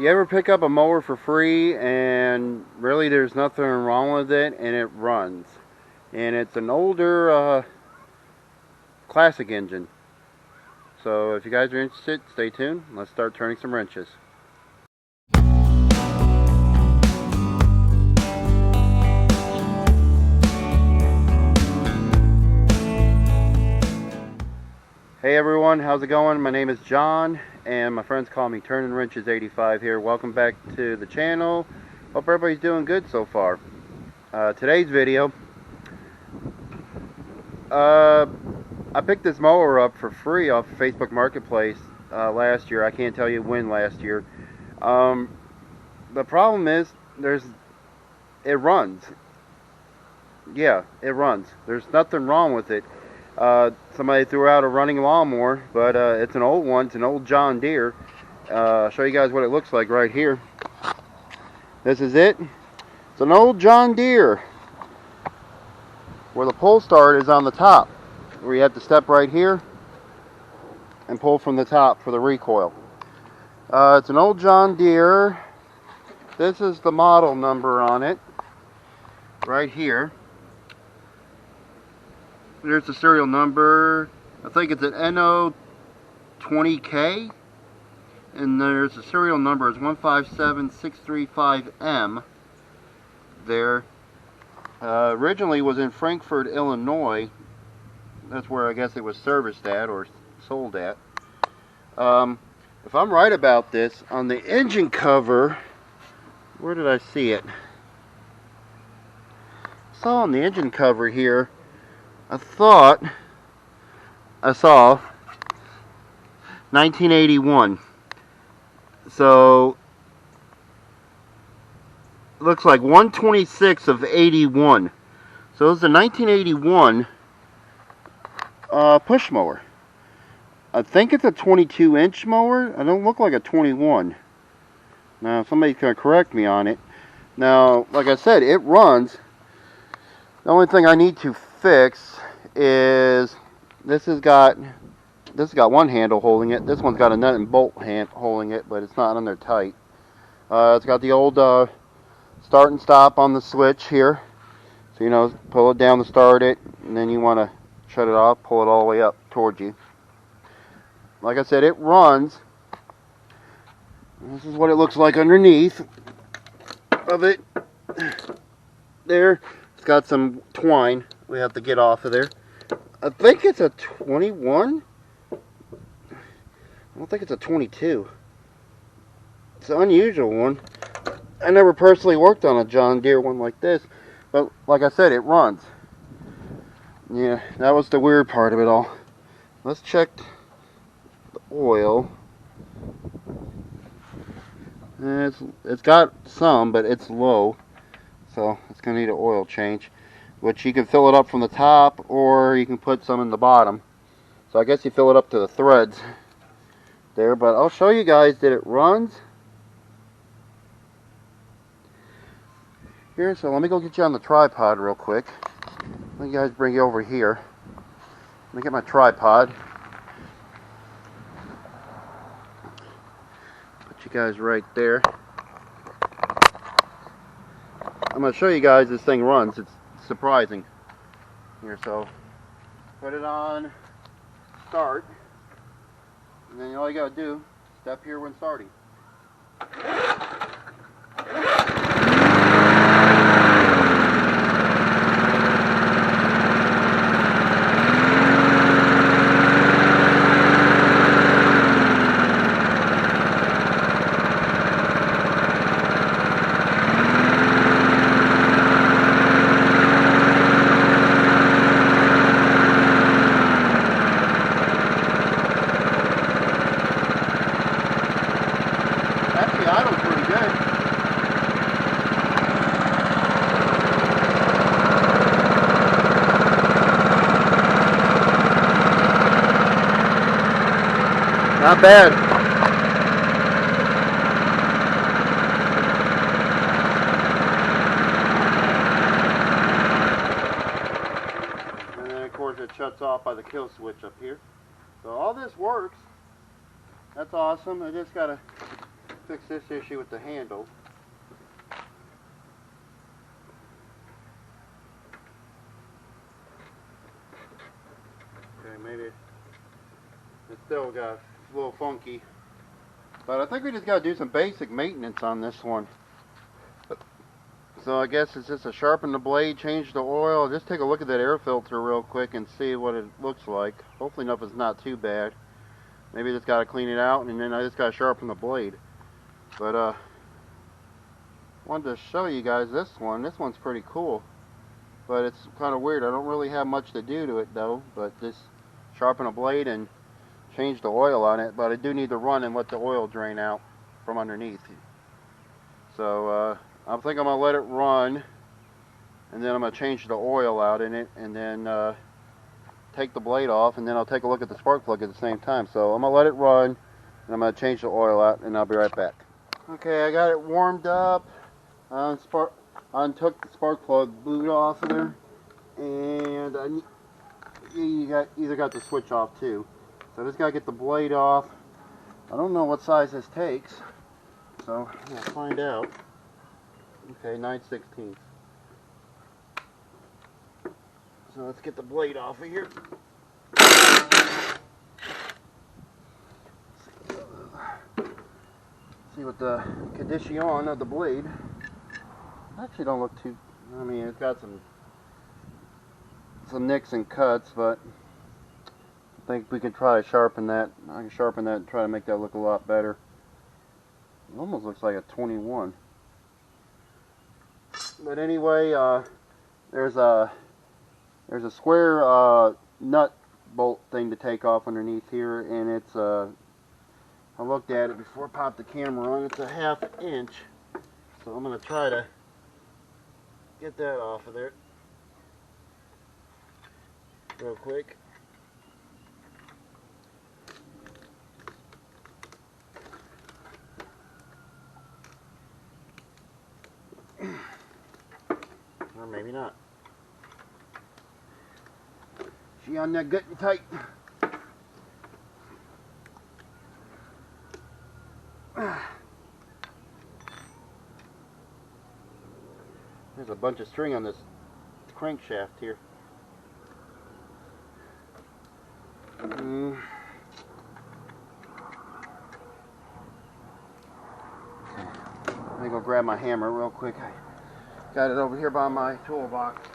You ever pick up a mower for free and really there's nothing wrong with it and it runs? And it's an older classic engine. So if you guys are interested, stay tuned. Let's start turning some wrenches. Hey everyone, how's it going? My name is John and my friends call me Turning Wrenches 85 here. Welcome back to the channel. Hope everybody's doing good so far. Today's video, I picked this mower up for free off Facebook Marketplace last year. I can't tell you when last year. The problem is it runs. Yeah, it runs. There's nothing wrong with it. Somebody threw out a running lawnmower, but it's an old one. It's an old John Deere. I'll show you guys what it looks like right here. This is it. It's an old John Deere where the pull start is on the top, where you have to step right here and pull from the top for the recoil. It's an old John Deere. This is the model number on it right here. There's the serial number. I think it's an NO20K, and there's the serial number is 157635M. There. Originally was in Frankfort, Illinois. That's where I guess it was serviced at or sold at. If I'm right about this, on the engine cover, where did I see it? I saw on the engine cover here. I thought I saw 1981. So it looks like 126 of 81. So it's a 1981 push mower. I think it's a 22-inch mower. I don't look like a 21. Now somebody's gonna correct me on it. Now, like I said, it runs. The only thing I need to fix is this has got one handle holding it. This one's got a nut and bolt hand holding it, but it's not on there tight. It's got the old start and stop on the switch here, so you know, pull it down to start it, and then you want to shut it off, pull it all the way up towards you. Like I said, it runs. This is what it looks like underneath of it. There. It's got some twine we have to get off of there. I think it's a 21. I don't think it's a 22. It's an unusual one. I never personally worked on a John Deere one like this, but like I said, it runs. Yeah, that was the weird part of it all. Let's check the oil. It's got some, but it's low. So it's going to need an oil change, which you can fill it up from the top or you can put some in the bottom. So I guess you fill it up to the threads there, but I'll show you guys that it runs. Here, so let me go get you on the tripod real quick. Let me guys bring you over here. Let me get my tripod. Put you guys right there. I'm going to show you guys this thing runs. It's surprising. Here, so put it on start, and then all you got to do, step here when starting. Not bad. And then of course it shuts off by the kill switch up here. So all this works. That's awesome. I just gotta fix this issue with the handle. Okay, maybe it still got a little funky. But I think we just got to do some basic maintenance on this one. So I guess it's just to sharpen the blade, change the oil, just take a look at that air filter real quick and see what it looks like. Hopefully nothing's not too bad. Maybe just got to clean it out and then I just got to sharpen the blade. But wanted to show you guys this one. This one's pretty cool. But it's kind of weird. I don't really have much to do to it though, but just sharpen a blade and change the oil on it. But I do need to run and let the oil drain out from underneath. So I think I'm going to let it run, and then I'm going to change the oil out in it, and then take the blade off, and then I'll take a look at the spark plug at the same time. So I'm going to let it run, and I'm going to change the oil out, and I'll be right back. Okay, I got it warmed up. I untook the spark plug boot off of there, and you either got the switch off too. So I just got to get the blade off. I don't know what size this takes, so we'll find out. Okay, 9/16. So let's get the blade off of here. See what the condition of the blade. Actually don't look too, I mean it's got some nicks and cuts, but I think we can try to sharpen that. I can sharpen that and try to make that look a lot better. It almost looks like a 21. But anyway, there's a square nut bolt thing to take off underneath here, and it's I looked at it before I popped the camera on. It's a 1/2 inch, so I'm going to try to get that off of there real quick. Or maybe not. She on there good and tight. There's a bunch of string on this crankshaft here. Let me go grab my hammer real quick. I got it over here by my toolbox.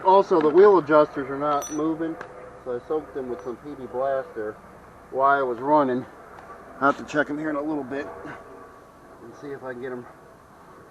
Also, the wheel adjusters are not moving, so I soaked them with some PB Blaster while I was running. I'll have to check them here in a little bit and see if I can get them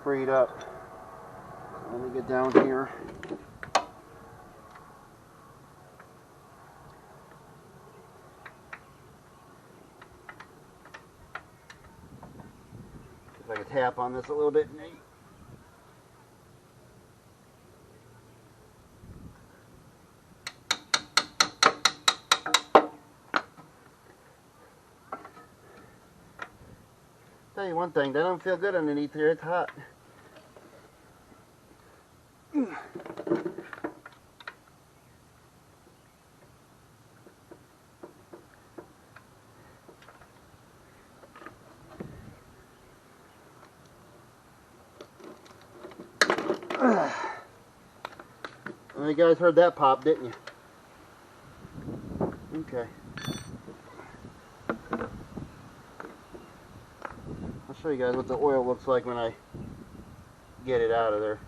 freed up. So let me get down here. If I can tap on this a little bit. Tell you one thing, that don't feel good underneath here. It's hot. Well, you guys heard that pop, didn't you? Okay. I'll show you guys what the oil looks like when I get it out of there.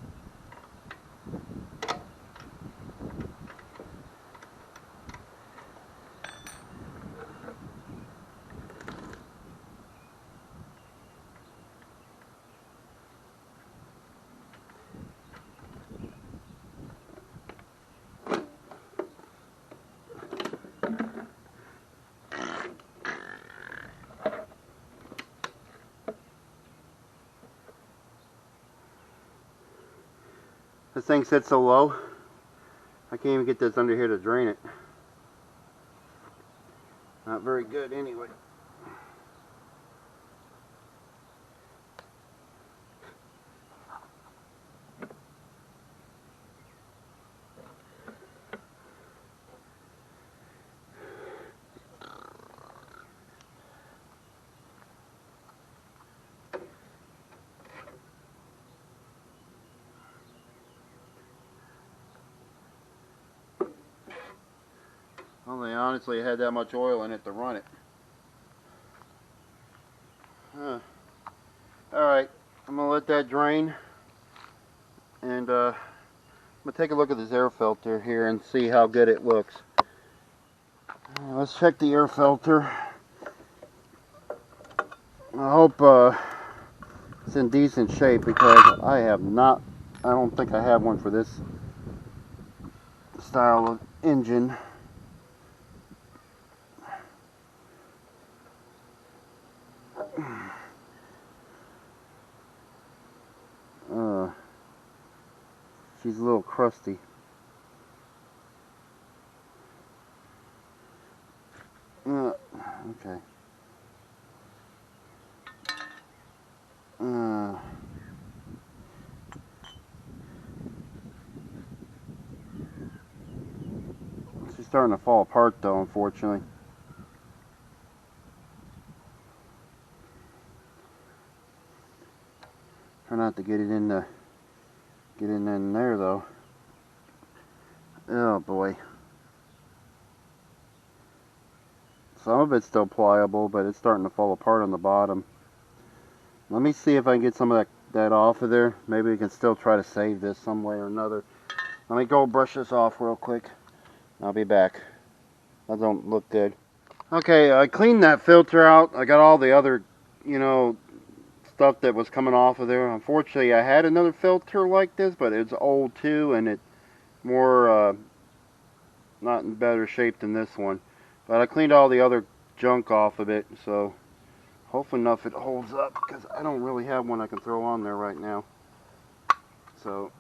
This thing sits so low, I can't even get this under here to drain it. Not very good anyway. Well, they honestly had that much oil in it to run it. Alright, I'm going to let that drain, and I'm going to take a look at this air filter here and see how good it looks. Let's check the air filter. I hope it's in decent shape, because I don't think I have one for this style of engine. She's a little crusty. Okay. She's starting to fall apart though, unfortunately. Try not to get it in there though. Oh boy. Some of it's still pliable, but it's starting to fall apart on the bottom. Let me see if I can get some of that off of there. Maybe we can still try to save this some way or another. Let me go brush this off real quick. I'll be back. That don't look good. Okay, I cleaned that filter out. I got all the other, stuff that was coming off of there. Unfortunately, I had another filter like this, but it's old too, and it's more not in better shape than this one. But I cleaned all the other junk off of it, so hopefully enough it holds up, because I don't really have one I can throw on there right now. So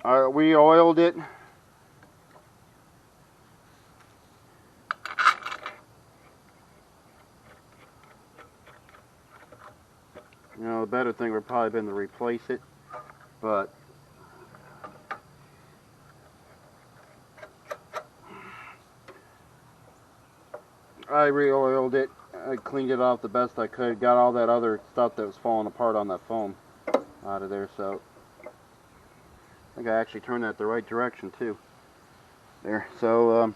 we oiled it. The better thing would probably been to replace it, but I re-oiled it. I cleaned it off the best I could. Got all that other stuff that was falling apart on that foam out of there. So I think I actually turned that the right direction too. There. So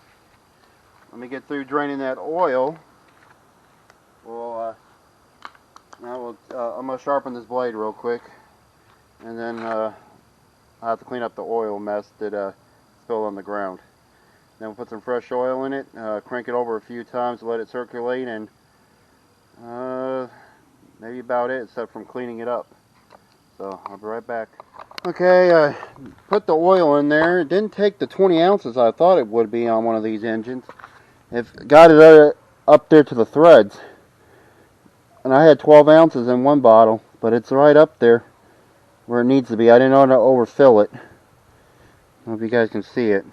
let me get through draining that oil. I'm going to sharpen this blade real quick, and then I'll have to clean up the oil mess that spilled on the ground. Then we'll put some fresh oil in it, crank it over a few times to let it circulate, and maybe about it, except from cleaning it up. So I'll be right back. Okay, I put the oil in there. It didn't take the 20 ounces I thought it would be on one of these engines. It got it up there to the threads. And I had 12 ounces in one bottle, but it's right up there where it needs to be. I didn't want to overfill it. I don't know if you guys can see it.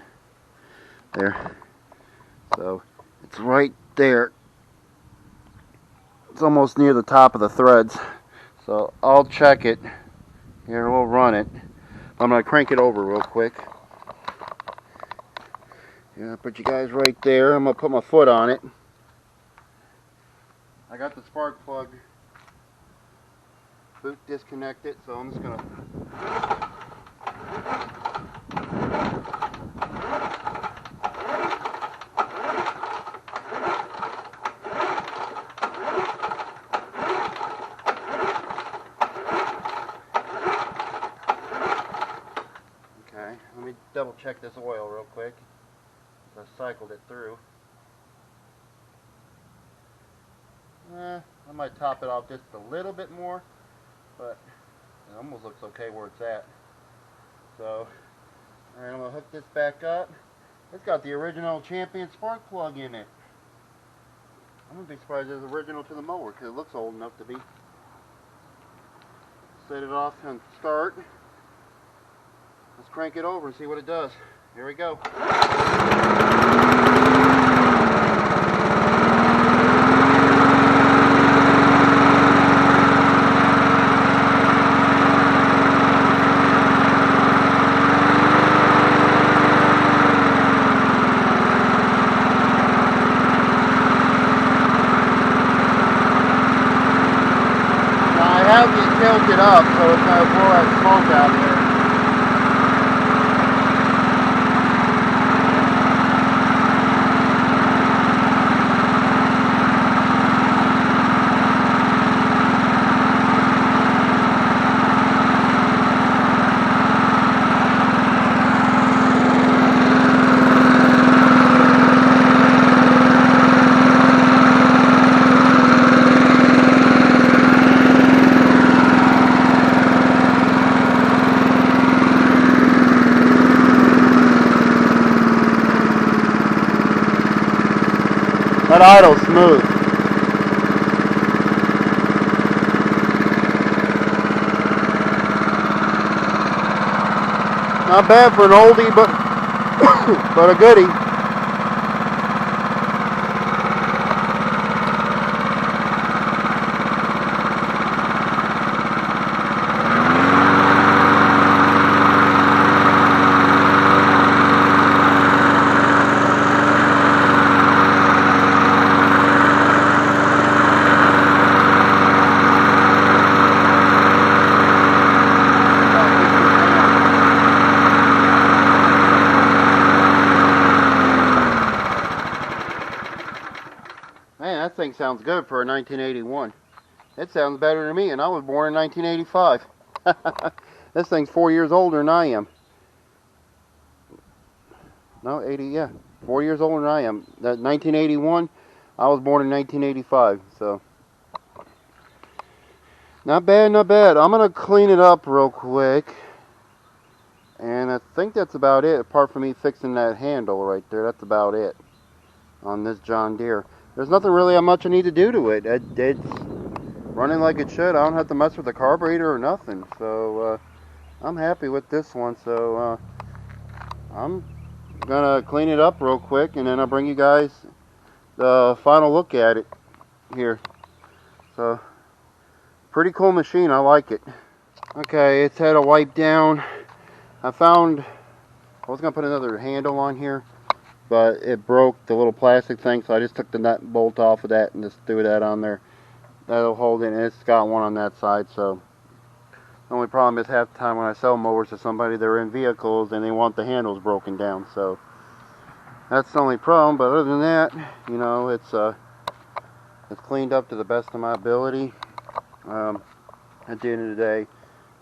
There. So, it's right there. It's almost near the top of the threads. So, I'll check it. Here, we'll run it. I'm going to crank it over real quick. Yeah, put you guys right there. I'm going to put my foot on it. I got the spark plug boot disconnected, so I'm just going to let me double check this oil real quick. I cycled it through. I might top it off just a little bit more, but it almost looks okay where it's at. So, alright, I'm going to hook this back up. It's got the original Champion spark plug in it. I'm going to be surprised it's original to the mower, because it looks old enough to be. Set it off and start. Let's crank it over and see what it does. Here we go. Tilted up so it's going to blow that smoke out there. That idle's smooth. Not bad for an oldie, but but a goodie. Man, that thing sounds good for a 1981. It sounds better to me, and I was born in 1985. This thing's 4 years older than I am. No, 80, yeah. 4 years older than I am. That 1981, I was born in 1985, so. Not bad, not bad. I'm going to clean it up real quick. And I think that's about it, apart from me fixing that handle right there. That's about it on this John Deere. There's nothing really much I need to do to it. It's running like it should. I don't have to mess with the carburetor or nothing. So I'm happy with this one. So I'm gonna clean it up real quick, and then I'll bring you guys the final look at it here. So pretty cool machine. I like it. Okay, it's had a wipe down. I was gonna put another handle on here, but it broke the little plastic thing, so I just took the nut and bolt off of that and just threw that on there. That'll hold it, and it's got one on that side. So the only problem is half the time when I sell mowers to somebody, they're in vehicles and they want the handles broken down. So that's the only problem. But other than that, you know, it's cleaned up to the best of my ability. At the end of the day,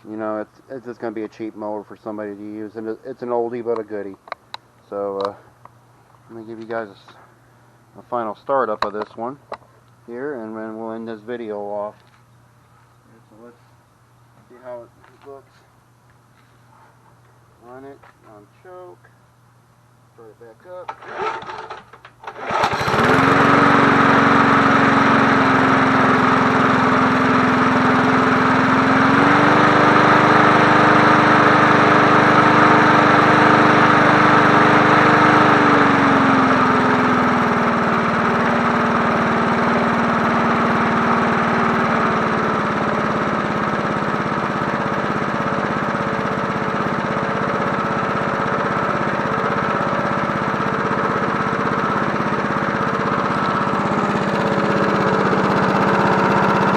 you know, it's just going to be a cheap mower for somebody to use, and it's an oldie but a goodie. So let me give you guys a final startup of this one here, and then we'll end this video off. So let's see how it looks. Run it on choke. Start it back up.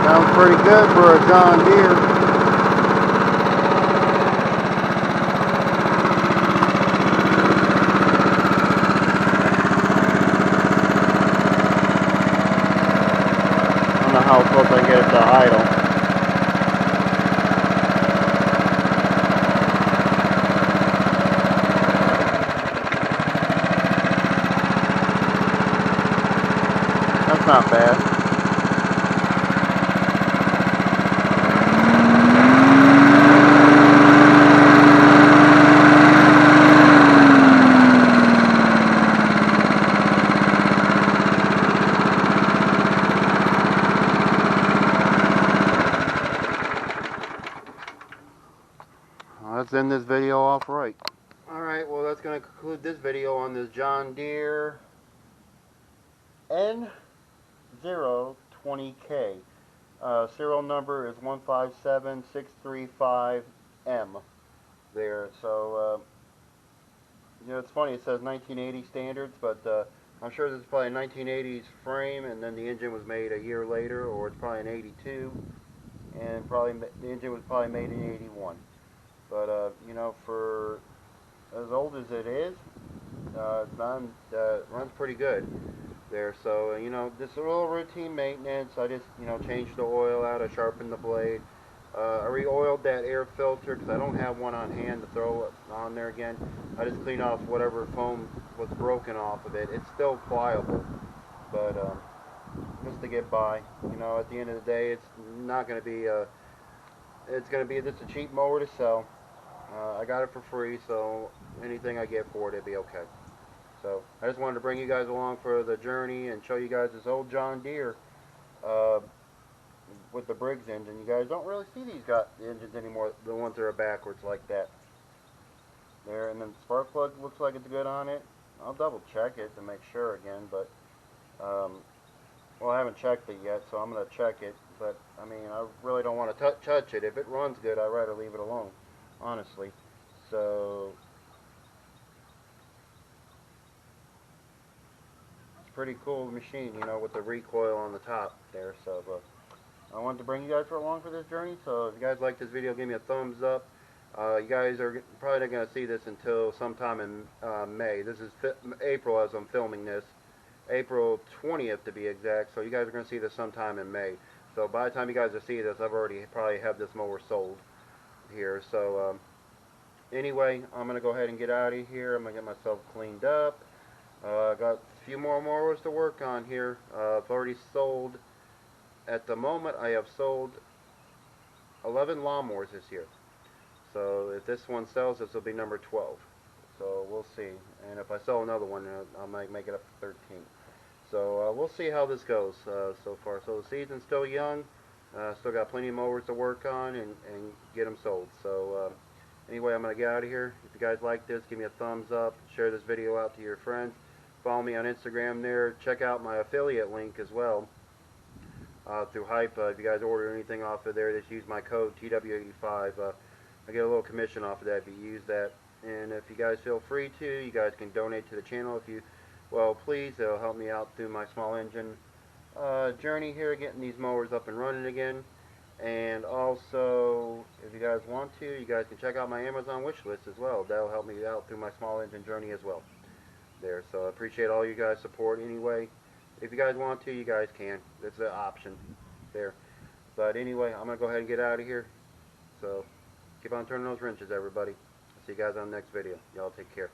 Sounds pretty good for a John Deere. I don't know how close I can get it to idle. That's not bad. Let's end this video off right. Alright, well that's going to conclude this video on this John Deere NO20K. Serial number is 157635M there. So, you know, it's funny, it says 1980 standards, but I'm sure this is probably a 1980s frame, and then the engine was made a year later, or it's probably an 82, and probably the engine was probably made in 81. But, you know, for as old as it is, it runs pretty good there. So, you know, just a little routine maintenance. I just, you know, changed the oil out. I sharpened the blade. I re-oiled that air filter because I don't have one on hand to throw it on there again. I just cleaned off whatever foam was broken off of it. It's still pliable, but just to get by. You know, at the end of the day, it's not going to be it's going to be just a cheap mower to sell. I got it for free, so anything I get for it, it'll be okay. So I just wanted to bring you guys along for the journey and show you guys this old John Deere uh, with the Briggs engine. You guys don't really see these engines anymore, the ones that are backwards like that. There, and then the spark plug looks like it's good on it. I'll double check it to make sure again, but well, I haven't checked it yet, so I'm going to check it. But I mean, I really don't want to touch it. If it runs good, I'd rather leave it alone, honestly. So it's a pretty cool machine, you know, with the recoil on the top there. So I wanted to bring you guys along for this journey. So if you guys like this video, give me a thumbs up. You guys are probably not going to see this until sometime in May. This is April as I'm filming this. April 20th to be exact. So you guys are going to see this sometime in May. So by the time you guys see this, I've already probably have this mower sold here. So anyway, I'm going to go ahead and get out of here. I'm going to get myself cleaned up. I got a few more mowers to work on here. I've already sold, at the moment I have sold 11 lawnmowers this year. So if this one sells, this will be number 12. So we'll see. And if I sell another one, I might make it up to 13. So we'll see how this goes so far. So the season's still young. Still got plenty of mowers to work on and get them sold. So anyway, I'm going to get out of here. If you guys like this, give me a thumbs up. Share this video out to your friends. Follow me on Instagram there. Check out my affiliate link as well through Hype. If you guys order anything off of there, just use my code TW85. I get a little commission off of that if you use that. And if you guys feel free to, you guys can donate to the channel if you, well, please. It'll help me out through my small engine journey here, getting these mowers up and running again. And also, if you guys want to, you guys can check out my Amazon wish list as well. That'll help me out through my small engine journey as well. There, so I appreciate all you guys' support anyway. If you guys want to, you guys can. It's an option there. But anyway, I'm going to go ahead and get out of here. So keep on turning those wrenches, everybody. See you guys on the next video. Y'all take care.